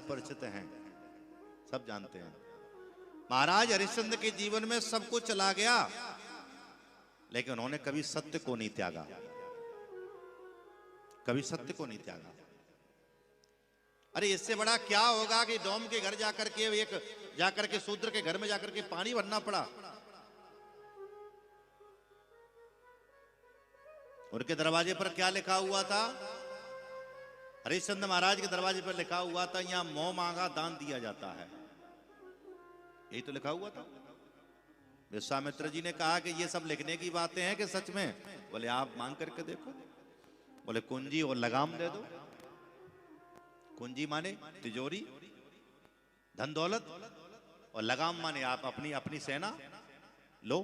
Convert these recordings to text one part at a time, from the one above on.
सब परिचित हैं, सब जानते हैं। महाराज हरिश्चंद्र के जीवन में सब कुछ चला गया, लेकिन उन्होंने कभी सत्य को नहीं त्यागा, कभी सत्य को नहीं त्यागा। अरे इससे बड़ा क्या होगा कि डोम के घर जाकर के शूद्र के घर में जाकर के पानी भरना पड़ा। उनके दरवाजे पर क्या लिखा हुआ था? हरिश्चंद्र महाराज के दरवाजे पर लिखा हुआ था, यहां मोह मांगा दान दिया जाता है। यही तो लिखा हुआ था। विश्वामित्र जी ने कहा कि ये सब लिखने की बातें हैं कि सच में? बोले आप मांग करके देखो। बोले कुंजी और लगाम दे दो। कुंजी माने तिजोरी, धन दौलत, और लगाम माने आप अपनी अपनी सेना लो।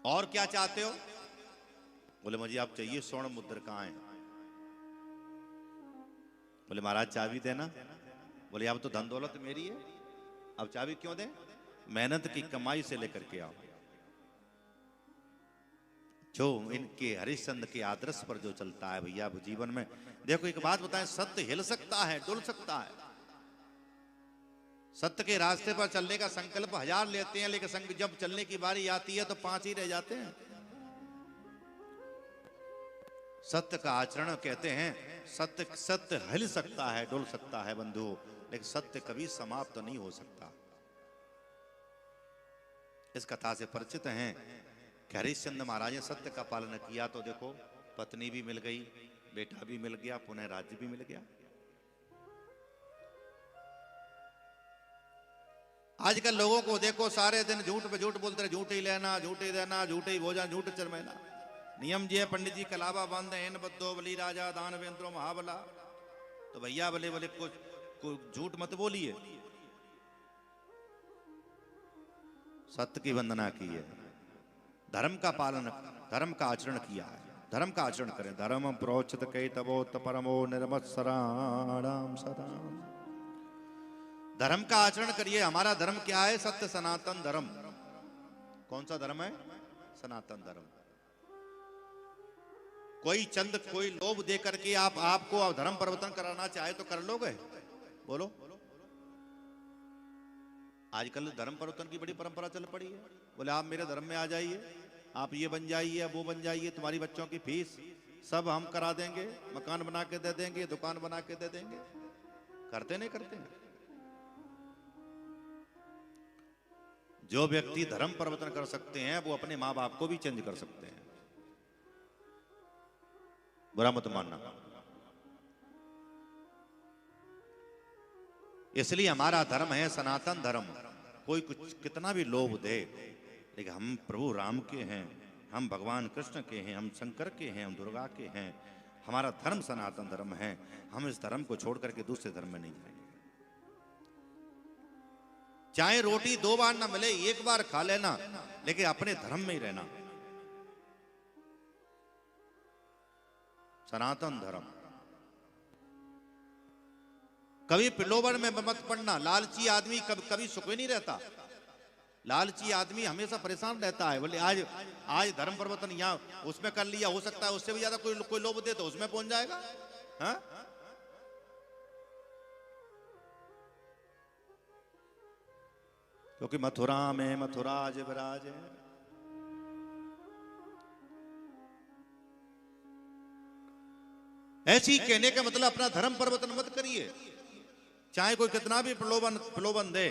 और क्या चाहते हो? बोले मुझे आप चाहिए स्वर्ण मुद्र कहां है? बोले महाराज चाबी देना। बोले अब तो धन दौलत मेरी है, अब चाबी क्यों दें? मेहनत की कमाई से लेकर के आओ। जो इनके हरिश्चंद्र के आदर्श पर जो चलता है भैया वो जीवन में, देखो एक बात बताएं, सत्य हिल सकता है, डुल सकता है। सत्य के रास्ते पर चलने का संकल्प 1000 लेते हैं, लेकिन जब चलने की बारी आती है तो 5 ही रह जाते हैं। सत्य का आचरण कहते हैं, सत्य हिल सकता है, डुल सकता है बंधु, लेकिन सत्य कभी समाप्त नहीं हो सकता। इस कथा से परिचित हैं कि हरिश्चंद्र महाराज ने सत्य का पालन किया तो देखो पत्नी भी मिल गई, बेटा भी मिल गया, पुनः राज्य भी मिल गया। आजकल लोगों को देखो सारे दिन झूठ पे झूठ बोलते रहे, झूठ ही लेना, झूठ ही देना, झूठ ही भोजन, झूठ चरमैना। नियम जी है पंडित जी कलावा बांधे एन बद्दो बली राजा दान वेंद्रो महाबला। तो भैया भले भले कुछ झूठ मत बोलिए, सत्य की वंदना की है, धर्म का पालन, धर्म का आचरण किया है, धर्म का आचरण करें। धर्म प्रोचित कई तबोत परमो निर्मत्सराणाम सदा। धर्म का आचरण करिए। हमारा धर्म क्या है? सत्य सनातन धर्म। कौन सा धर्म है? सनातन धर्म। कोई लोभ दे करके आपको धर्म परिवर्तन कराना चाहे तो कर लोगे? बोलो। आजकल धर्म परिवर्तन की बड़ी परंपरा चल पड़ी है। बोले आप मेरे धर्म में आ जाइए, आप ये बन जाइए, वो बन जाइए, तुम्हारी बच्चों की फीस सब हम करा देंगे, मकान बना के दे देंगे, दुकान बना के दे देंगे। करते नहीं करते हैं। जो व्यक्ति धर्म परिवर्तन कर सकते हैं वो अपने माँ बाप को भी चेंज कर सकते हैं। बुरा मत मानना। इसलिए हमारा धर्म है सनातन धर्म। कोई कुछ कितना भी लोभ दे, लेकिन हम प्रभु राम के हैं, हम भगवान कृष्ण के हैं, हम शंकर के हैं, हम दुर्गा के हैं। हमारा धर्म सनातन धर्म है। हम इस धर्म को छोड़ करके दूसरे धर्म में नहीं जाएंगे। चाहे रोटी 2 बार ना मिले, 1 बार खा लेना, लेकिन अपने धर्म में ही रहना। सनातन धर्म। कभी प्रलोभन में मत पड़ना। लालची आदमी कभी सुख में नहीं रहता। लालची आदमी हमेशा परेशान रहता है। बोले आज धर्म परिवर्तन यहाँ उसमें कर लिया, हो सकता है उससे भी ज्यादा कोई लोभ दे तो उसमें पहुंच जाएगा। हाँ? क्योंकि मथुरा में मथुराज विराज। ऐसी कहने का मतलब अपना धर्म परिवर्तन मत करिए। चाहे कोई कितना भी प्रलोभन दे,